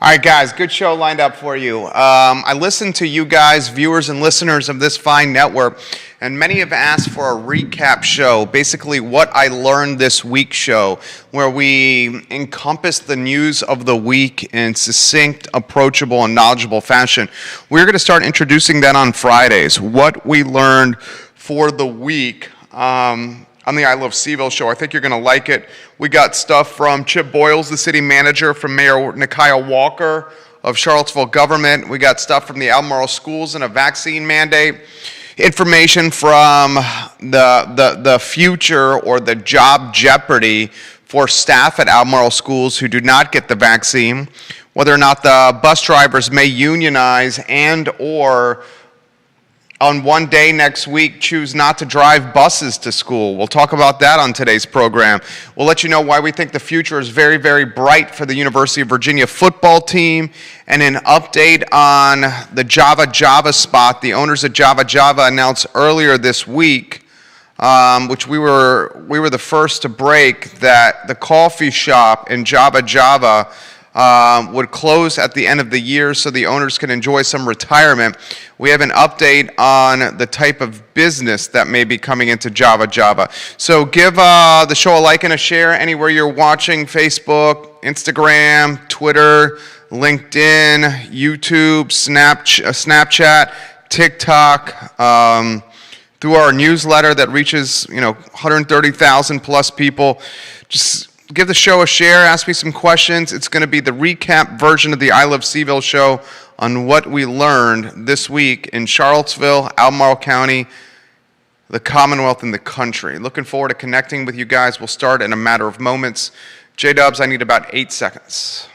All right, guys, good show lined up for you. I listened to you guys, viewers and listeners of this fine network, and many have asked for a recap show, basically what I learned this week show, where we encompass the news of the week in succinct, approachable, and knowledgeable fashion. We're going to start introducing that on Fridays, what we learned for the week. On the I Love CVille show. I think you're going to like it. We got stuff from Chip Boyles, the city manager, from Mayor Nikia Walker of Charlottesville government. We got stuff from the Albemarle schools and a vaccine mandate. Information from the future or the job jeopardy for staff at Albemarle schools who do not get the vaccine. Whether or not the bus drivers may unionize and or on one day next week choose not to drive buses to school. We'll talk about that on today's program. We'll let you know why we think the future is very, very bright for the University of Virginia football team, and an update on the Java spot. The owners of Java announced earlier this week, which we were the first to break, that the coffee shop in Java would close at the end of the year so the owners can enjoy some retirement. We have an update on the type of business that may be coming into Java. So give the show a like and a share anywhere you're watching: Facebook, Instagram, Twitter, LinkedIn, YouTube, Snapchat, TikTok, through our newsletter that reaches 130,000 plus people. Just give the show a share, ask me some questions. It's going to be the recap version of the I Love CVille show on what we learned this week in Charlottesville, Albemarle County, the Commonwealth, and the country. Looking forward to connecting with you guys. We'll start in a matter of moments. J-Dubs, I need about 8 seconds.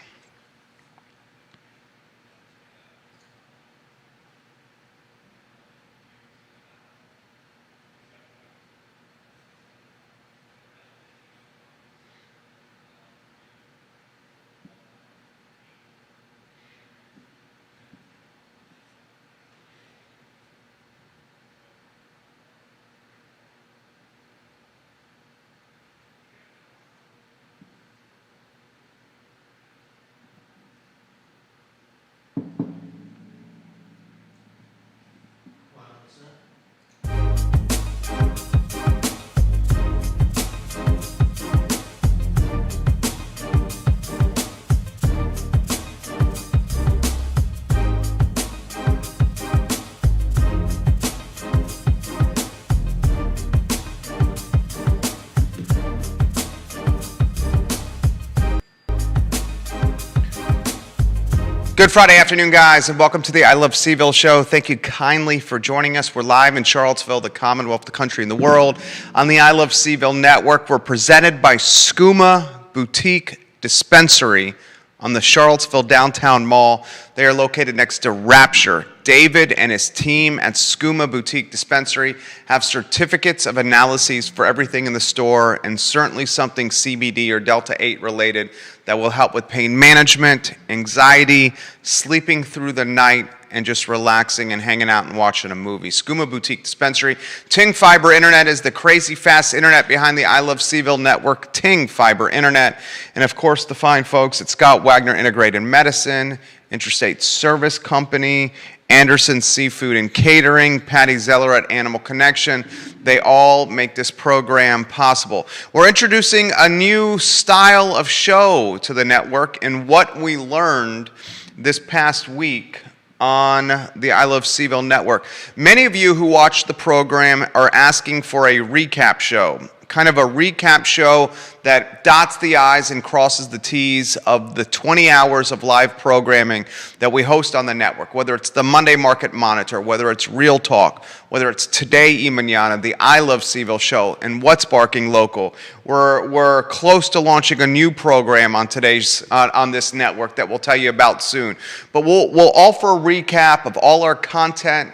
Good Friday afternoon, guys, and welcome to the I Love CVille show. Thank you kindly for joining us. We're live in Charlottesville, the Commonwealth, the country, and the world on the I Love CVille network. We're presented by Skooma Boutique Dispensary on the Charlottesville Downtown Mall. They are located next to Rapture. David and his team at Skooma Boutique Dispensary have certificates of analyses for everything in the store, and certainly something CBD or Delta 8 related that will help with pain management, anxiety, sleeping through the night, and just relaxing and hanging out and watching a movie. Skooma Boutique Dispensary. Ting Fiber Internet is the crazy fast internet behind the I Love CVille network, Ting Fiber Internet. And of course, the fine folks at Scott Wagner Integrated Medicine, Interstate Service Company, Anderson Seafood and Catering, Patty Zeller at Animal Connection. They all make this program possible. We're introducing a new style of show to the network and what we learned this past week on the I Love CVille network. Many of you who watch the program are asking for a recap show, kind of a recap show that dots the I's and crosses the T's of the 20 hours of live programming that we host on the network, whether it's the Monday Market Monitor, whether it's Real Talk, whether it's Today y Mañana, the I Love CVille show, and What's Barking Local. We're close to launching a new program on this network that we'll tell you about soon. But we'll offer a recap of all our content,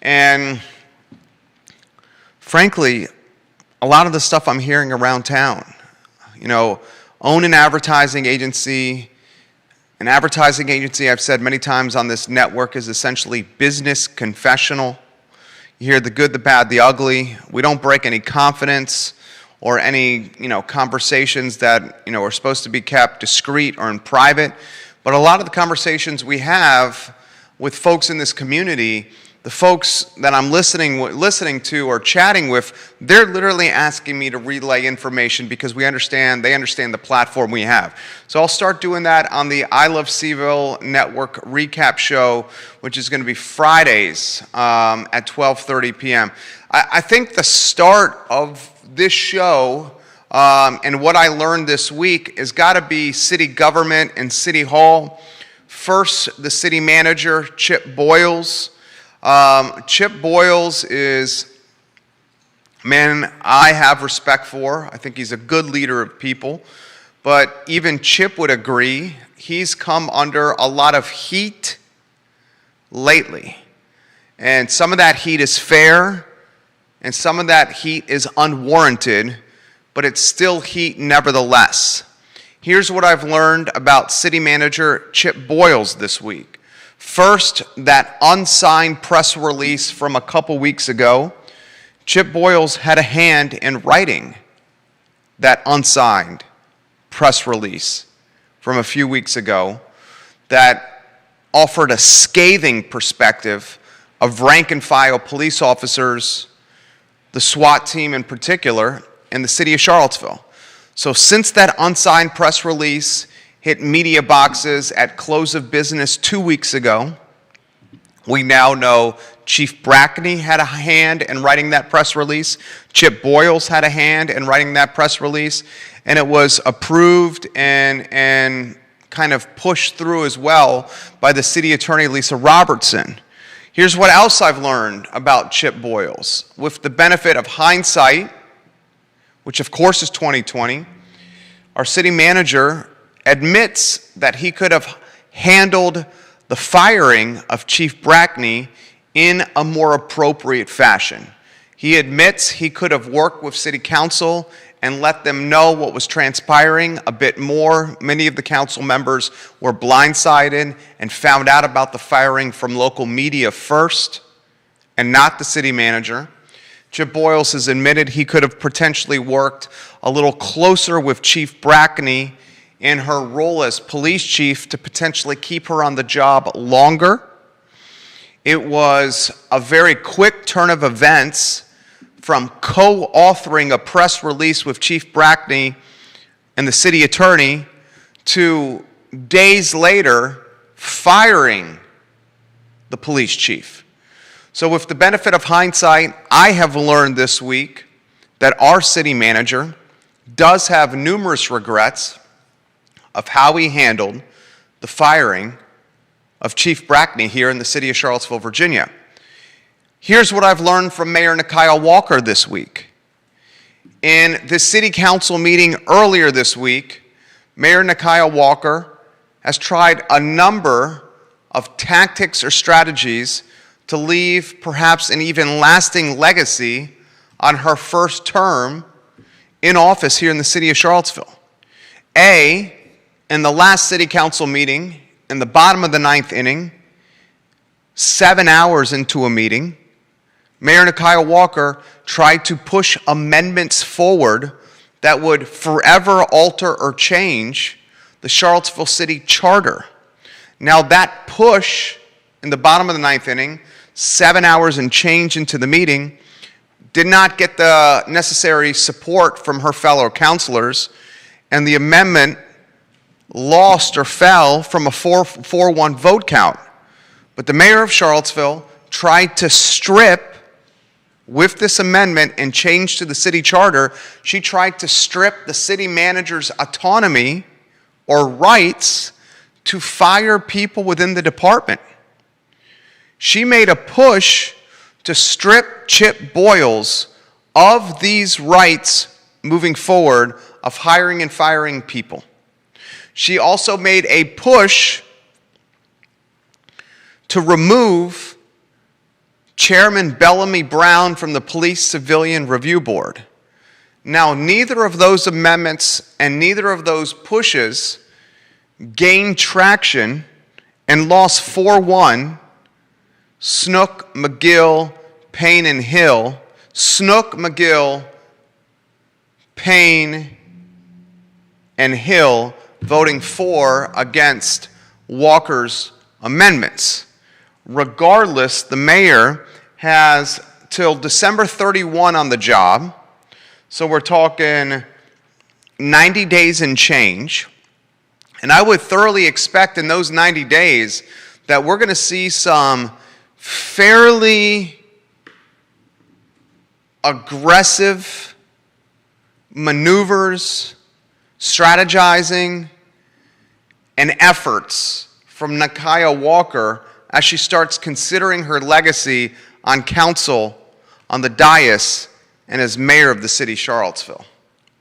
and frankly, a lot of the stuff I'm hearing around town. Own an advertising agency. An advertising agency, I've said many times on this network, is essentially business confessional. You hear the good, the bad, the ugly. We don't break any confidence or any, conversations that, are supposed to be kept discreet or in private. But a lot of the conversations we have with folks in this community, the folks that I'm listening to or chatting with, they're literally asking me to relay information because they understand the platform we have. So I'll start doing that on the I Love CVille Network recap show, which is going to be Fridays at 12:30 p.m. I think the start of this show and what I learned this week has got to be city government and city hall. First, the city manager, Chip Boyles. Chip Boyles is a man I have respect for. I think he's a good leader of people. But even Chip would agree, he's come under a lot of heat lately. And some of that heat is fair, and some of that heat is unwarranted, but it's still heat nevertheless. Here's what I've learned about City Manager Chip Boyles this week. First, that unsigned press release from a couple weeks ago, Chip Boyles had a hand in writing that unsigned press release from a few weeks ago that offered a scathing perspective of rank and file police officers, the SWAT team in particular, in the city of Charlottesville. So since that unsigned press release hit media boxes at close of business 2 weeks ago, we now know Chief Brackney had a hand in writing that press release, Chip Boyles had a hand in writing that press release, and it was approved and kind of pushed through as well by the city attorney, Lisa Robertson. Here's what else I've learned about Chip Boyles. With the benefit of hindsight, which of course is 2020, our city manager admits that he could have handled the firing of Chief Brackney in a more appropriate fashion. He admits he could have worked with city council and let them know what was transpiring a bit more. Many of the council members were blindsided and found out about the firing from local media first and not the city manager. Chip Boyles has admitted he could have potentially worked a little closer with Chief Brackney in her role as police chief to potentially keep her on the job longer. It was a very quick turn of events from co-authoring a press release with Chief Brackney and the city attorney to days later firing the police chief. So with the benefit of hindsight, I have learned this week that our city manager does have numerous regrets of how he handled the firing of Chief Brackney here in the city of Charlottesville, Virginia. Here's what I've learned from Mayor Nikia Walker this week. In the city council meeting earlier this week, Mayor Nikia Walker has tried a number of tactics or strategies to leave perhaps an even lasting legacy on her first term in office here in the city of Charlottesville. In the last city council meeting, in the bottom of the ninth inning, 7 hours into a meeting, Mayor Nikia Walker tried to push amendments forward that would forever alter or change the Charlottesville City Charter. Now that push in the bottom of the ninth inning, 7 hours and change into the meeting, did not get the necessary support from her fellow councilors, and the amendment lost or fell from a 4-1 vote count. But the mayor of Charlottesville tried to strip, with this amendment and change to the city charter, she tried to strip the city manager's autonomy or rights to fire people within the department. She made a push to strip Chip Boyles of these rights moving forward of hiring and firing people. She also made a push to remove Chairman Bellamy Brown from the Police Civilian Review Board. Now, neither of those amendments and neither of those pushes gained traction and lost 4-1. Snook, McGill, Payne, and Hill. Snook, McGill, Payne, and Hill voting for against Walker's amendments. Regardless, the mayor has till December 31 on the job, so we're talking 90 days and change. And I would thoroughly expect in those 90 days that we're going to see some fairly aggressive maneuvers, strategizing, and efforts from Nekiah Walker as she starts considering her legacy on council, on the dais, and as mayor of the city of Charlottesville.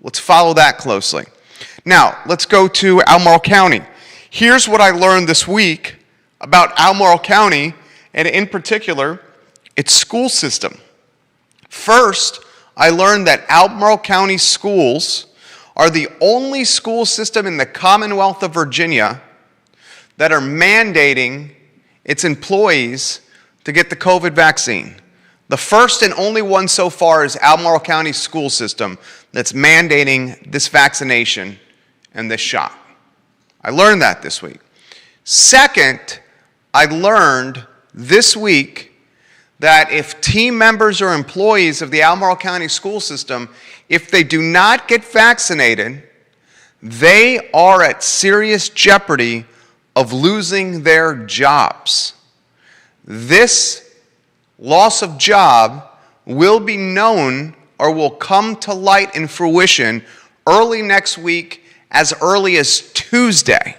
Let's follow that closely. Now, let's go to Albemarle County. Here's what I learned this week about Albemarle County, and in particular, its school system. First, I learned that Albemarle County schools are the only school system in the Commonwealth of Virginia that are mandating its employees to get the COVID vaccine. The first and only one so far is Albemarle County school system that's mandating this vaccination and this shot. I learned that this week. Second, I learned this week that if team members or employees of the Albemarle County school system, if they do not get vaccinated, they are at serious jeopardy of losing their jobs. This loss of job will be known or will come to light and fruition early next week, as early as Tuesday.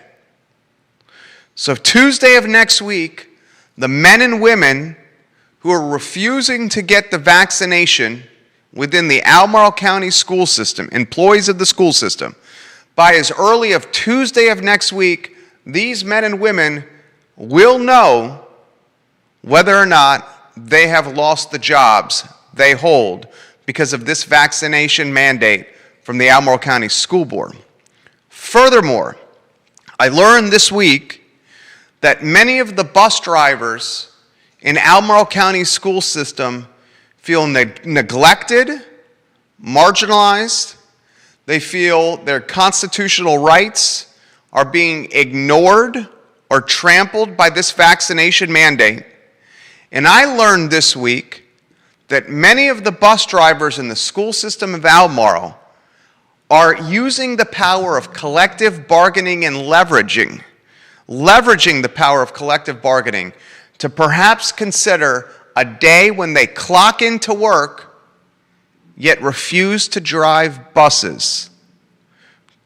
So Tuesday of next week, the men and women who are refusing to get the vaccination within the Albemarle County school system, employees of the school system, by as early of Tuesday of next week, these men and women will know whether or not they have lost the jobs they hold because of this vaccination mandate from the Albemarle County School Board. Furthermore, I learned this week that many of the bus drivers in Albemarle County school system feel neglected, marginalized. They feel their constitutional rights are being ignored or trampled by this vaccination mandate. And I learned this week that many of the bus drivers in the school system of Albemarle are using the power of collective bargaining and leveraging the power of collective bargaining to perhaps consider a day when they clock into work yet refuse to drive buses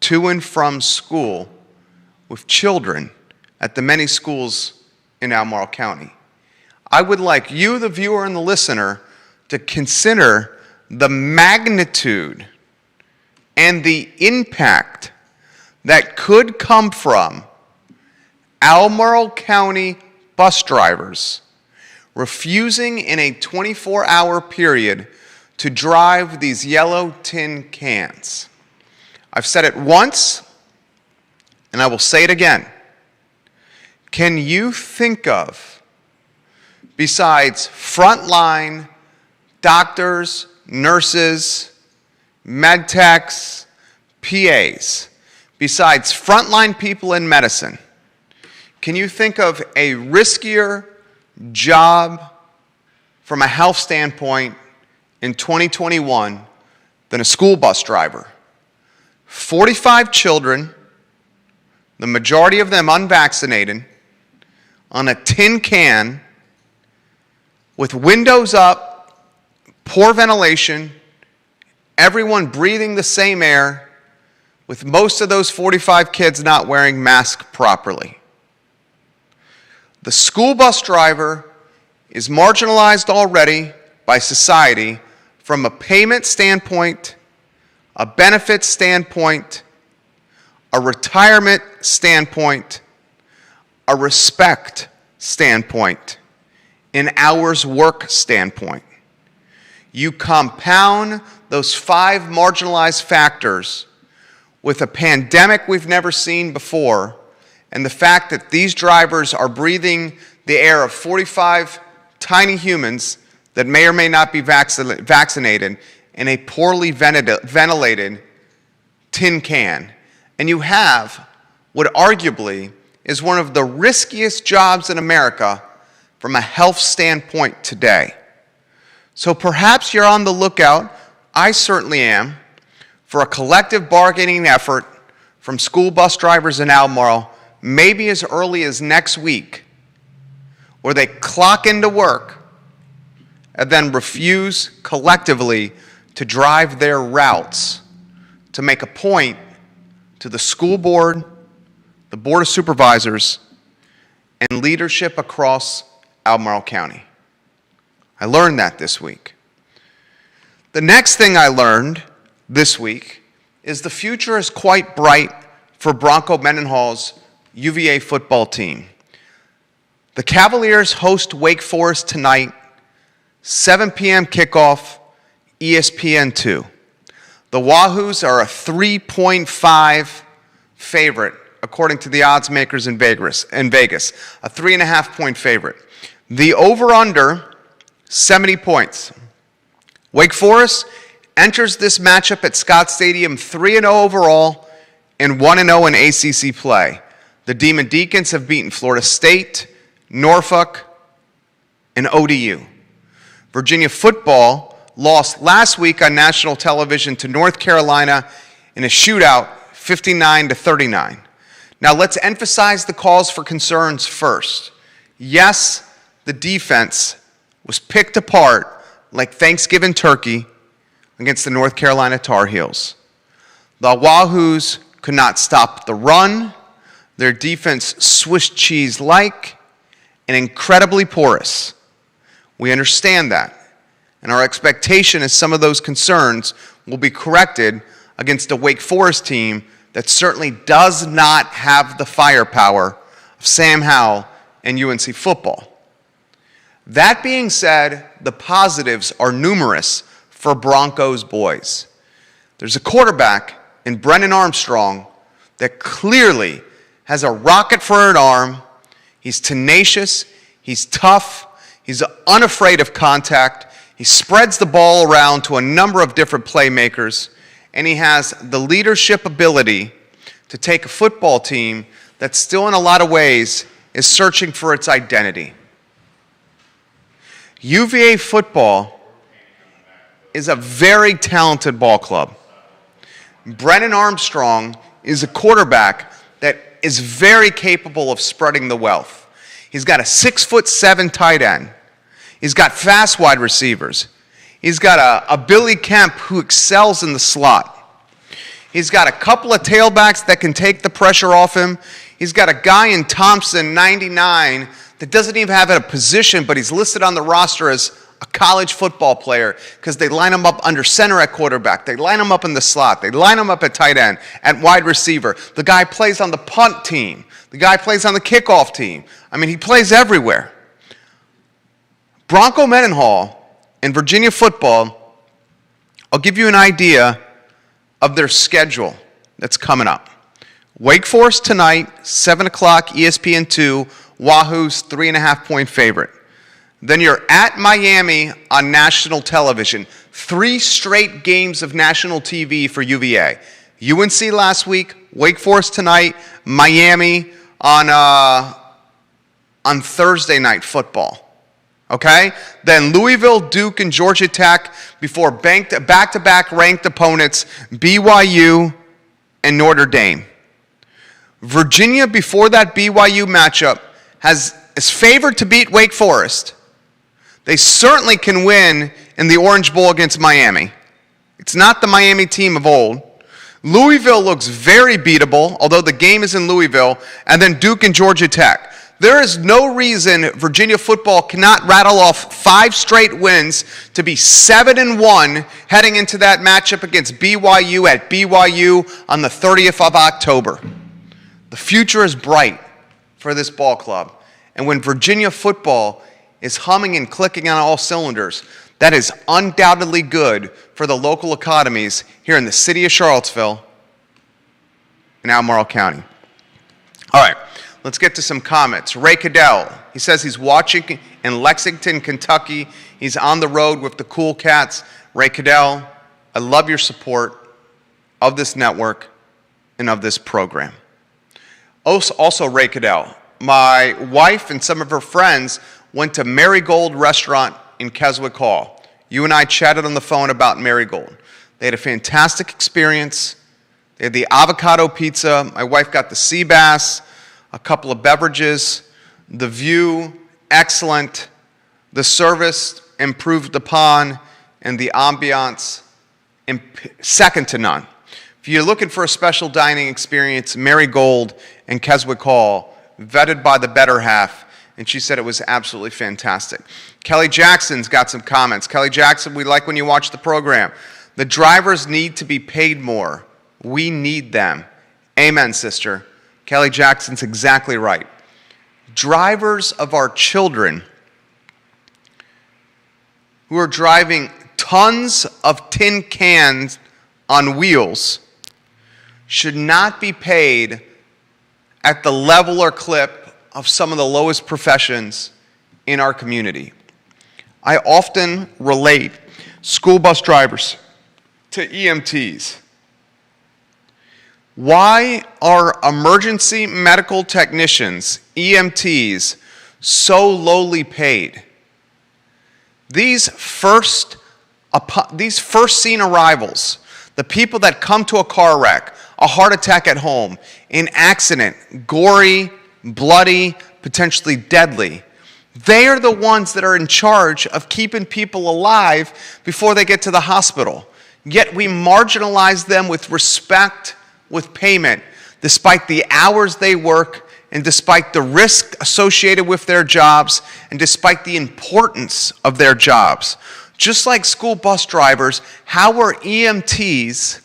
to and from school with children at the many schools in Albemarle County. I would like you, the viewer and the listener, to consider the magnitude and the impact that could come from Albemarle County bus drivers refusing in a 24-hour period to drive these yellow tin cans. I've said it once, and I will say it again. Can you think of, besides frontline doctors, nurses, med techs, PAs, besides frontline people in medicine, can you think of a riskier job from a health standpoint in 2021 than a school bus driver? 45 children, the majority of them unvaccinated, on a tin can with windows up, poor ventilation, everyone breathing the same air, with most of those 45 kids not wearing masks properly. The school bus driver is marginalized already by society from a payment standpoint, a benefit standpoint, a retirement standpoint, a respect standpoint, an hours work standpoint. You compound those 5 marginalized factors with a pandemic we've never seen before, and the fact that these drivers are breathing the air of 45 tiny humans that may or may not be vaccinated in a poorly ventilated tin can. And you have what arguably is one of the riskiest jobs in America from a health standpoint today. So perhaps you're on the lookout, I certainly am, for a collective bargaining effort from school bus drivers in Albemarle, maybe as early as next week, where they clock into work and then refuse collectively to drive their routes to make a point to the school board, the Board of Supervisors, and leadership across Albemarle County. I learned that this week. The next thing I learned this week is the future is quite bright for Bronco Mendenhall's UVA football team. The Cavaliers host Wake Forest tonight, 7 p.m. kickoff, ESPN2. The Wahoos are a 3.5 favorite, according to the odds makers in Vegas, a 3.5-point favorite. The over-under, 70 points. Wake Forest enters this matchup at Scott Stadium 3-0 overall and 1-0 in ACC play. The Demon Deacons have beaten Florida State, Norfolk, and ODU. Virginia football lost last week on national television to North Carolina in a shootout, 59-39. Now let's emphasize the cause for concerns first. Yes, the defense was picked apart like Thanksgiving turkey against the North Carolina Tar Heels. The Wahoos could not stop the run. Their defense Swiss cheese-like and incredibly porous. We understand that. And our expectation is some of those concerns will be corrected against a Wake Forest team that certainly does not have the firepower of Sam Howell and UNC football. That being said, the positives are numerous for Broncos boys. There's a quarterback in Brennan Armstrong that clearly has a rocket for an arm. He's tenacious, he's tough, he's unafraid of contact, he spreads the ball around to a number of different playmakers, and he has the leadership ability to take a football team that still in a lot of ways is searching for its identity. UVA football is a very talented ball club. Brennan Armstrong is a quarterback that is very capable of spreading the wealth. He's got a 6'7" tight end. He's got fast wide receivers. He's got a Billy Kemp who excels in the slot. He's got a couple of tailbacks that can take the pressure off him. He's got a guy in Thompson, 99, that doesn't even have a position, but he's listed on the roster as a college football player because they line him up under center at quarterback. They line him up in the slot. They line him up at tight end, at wide receiver. The guy plays on the punt team. The guy plays on the kickoff team. I mean, he plays everywhere. Bronco Mendenhall and Virginia football, I'll give you an idea of their schedule that's coming up. Wake Forest tonight, 7 o'clock, ESPN2, Wahoo's 3.5-point favorite. Then you're at Miami on national television. 3 straight games of national TV for UVA. UNC last week, Wake Forest tonight, Miami on Thursday night football. Okay? Then Louisville, Duke, and Georgia Tech before back-to-back ranked opponents, BYU and Notre Dame. Virginia, before that BYU matchup, is favored to beat Wake Forest. They certainly can win in the Orange Bowl against Miami. It's not the Miami team of old. Louisville looks very beatable, although the game is in Louisville, and then Duke and Georgia Tech. There is no reason Virginia football cannot rattle off 5 straight wins to be 7-1 heading into that matchup against BYU at BYU on the 30th of October. The future is bright for this ball club. And when Virginia football is humming and clicking on all cylinders, that is undoubtedly good for the local economies here in the city of Charlottesville and Albemarle County. All right. Let's get to some comments. Ray Cadell, he says he's watching in Lexington, Kentucky. He's on the road with the Cool Cats. Ray Cadell, I love your support of this network and of this program. Also Ray Cadell. My wife and some of her friends went to Marigold Restaurant in Keswick Hall. You and I chatted on the phone about Marigold. They had a fantastic experience. They had the avocado pizza. My wife got the sea bass, a couple of beverages. The view, excellent. The service, improved upon. And the ambiance, second to none. If you're looking for a special dining experience, Marigold and Keswick Hall, vetted by the better half, and she said it was absolutely fantastic. Kelly Jackson's got some comments. Kelly Jackson, we like when you watch the program. The drivers need to be paid more. We need them. Amen, sister. Kelly Jackson's exactly right. Drivers of our children who are driving tons of tin cans on wheels should not be paid at the level or clip of some of the lowest professions in our community. I often relate school bus drivers to EMTs. Why are emergency medical technicians, EMTs, so lowly paid? These first scene arrivals, the people that come to a car wreck, a heart attack at home, an accident, gory, bloody, potentially deadly, they are the ones that are in charge of keeping people alive before they get to the hospital. Yet we marginalize them with respect, with payment, despite the hours they work and despite the risk associated with their jobs and despite the importance of their jobs. Just like school bus drivers, how are EMTs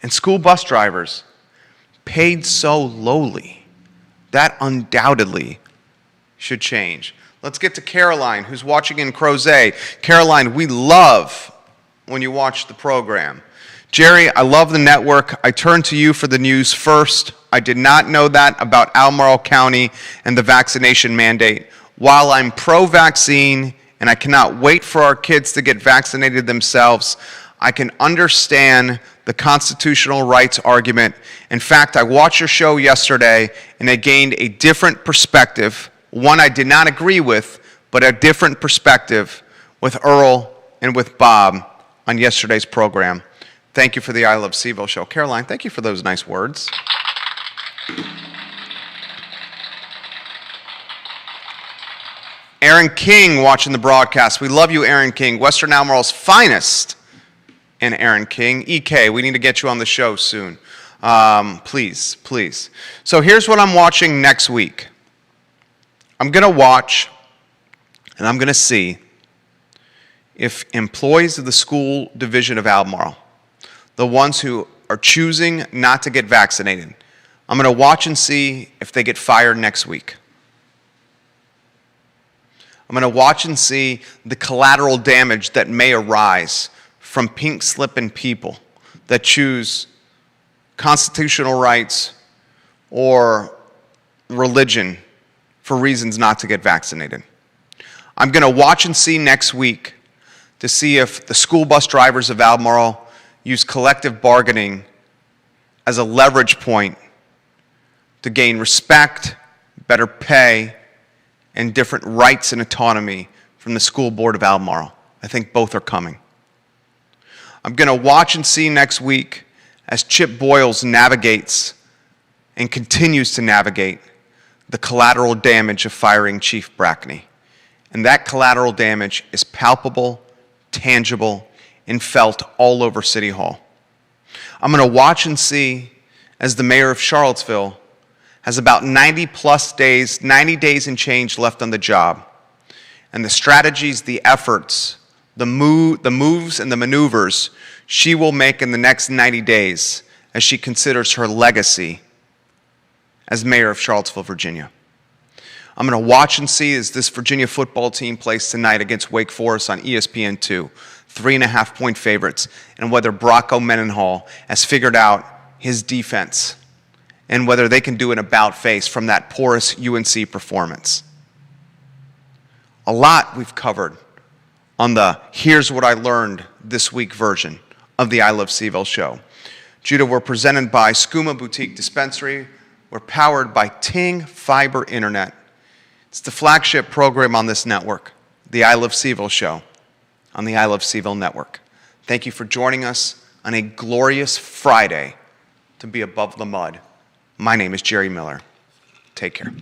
and school bus drivers paid so lowly? That undoubtedly should change. Let's get to Caroline, who's watching in Crozet. Caroline, we love when you watch the program. Jerry, I love the network. I turn to you for the news first. I did not know that about Albemarle County and the vaccination mandate. While I'm pro-vaccine and I cannot wait for our kids to get vaccinated themselves, I can understand the constitutional rights argument. In fact, I watched your show yesterday and I gained a different perspective, one I did not agree with, but a different perspective with Earl and with Bob on yesterday's program. Thank you for the I Love CVille show. Caroline, thank you for those nice words. Aaron King watching the broadcast. We love you, Aaron King. Western Albemarle's finest. And Aaron King. EK, we need to get you on the show soon. Please, please. So here's what I'm watching next week. I'm going to watch and I'm going to see if employees of the school division of Albemarle, the ones who are choosing not to get vaccinated, I'm going to watch and see if they get fired next week. I'm going to watch and see the collateral damage that may arise from pink-slipping people that choose constitutional rights or religion for reasons not to get vaccinated. I'm going to watch and see next week to see if the school bus drivers of Albemarle use collective bargaining as a leverage point to gain respect, better pay, and different rights and autonomy from the school board of Albemarle. I think both are coming. I'm going to watch and see next week as Chip Boyles navigates and continues to navigate the collateral damage of firing Chief Brackney. And that collateral damage is palpable, tangible, and felt all over City Hall. I'm going to watch and see as the mayor of Charlottesville has about 90 days and change left on the job. And the strategies, the efforts, the moves and the maneuvers she will make in the next 90 days as she considers her legacy as mayor of Charlottesville, Virginia. I'm going to watch and see as this Virginia football team plays tonight against Wake Forest on ESPN2, 3.5-point favorites, and whether Brocco Mendenhall has figured out his defense and whether they can do an about-face from that porous UNC performance. A lot we've covered on the Here's What I Learned This Week version of the I Love CVille show. Judah, we're presented by Skooma Boutique Dispensary. We're powered by Ting Fiber Internet. It's the flagship program on this network, the I Love CVille Show on the I Love CVille Network. Thank you for joining us on a glorious Friday to be above the mud. My name is Jerry Miller. Take care.